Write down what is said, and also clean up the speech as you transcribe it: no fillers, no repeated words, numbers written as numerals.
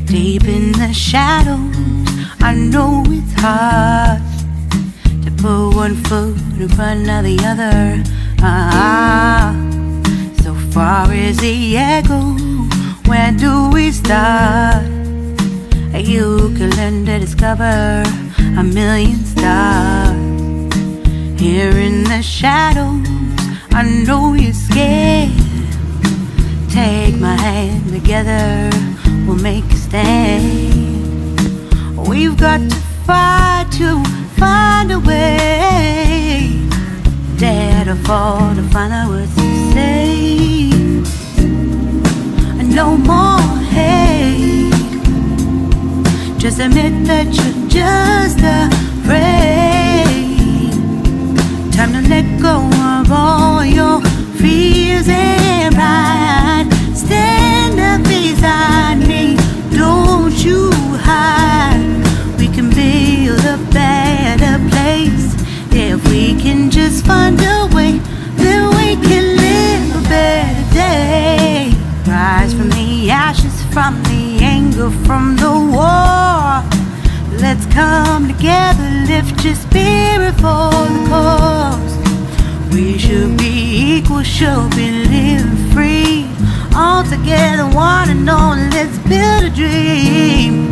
Deep in the shadows, I know it's hard to put one foot in front of the other. So far as the echo, where do we start? You can learn to discover a million stars. Here in the shadows, I know you're scared. Take my hand, together we'll make a stand. We've got to fight to find a way. Dare to fall to find out what to say. No more hate. Just admit that you're just afraid. Time to let go of all your fears and pride. Stand up beside me, don't you hide. We can build a better place. If we can just find a way, then we can live a better day. Rise from the ashes, from the anger, from the war. Let's come together, lift your spirit for the cause. We should be equal, should be living free. All together, one and all, let's build a dream.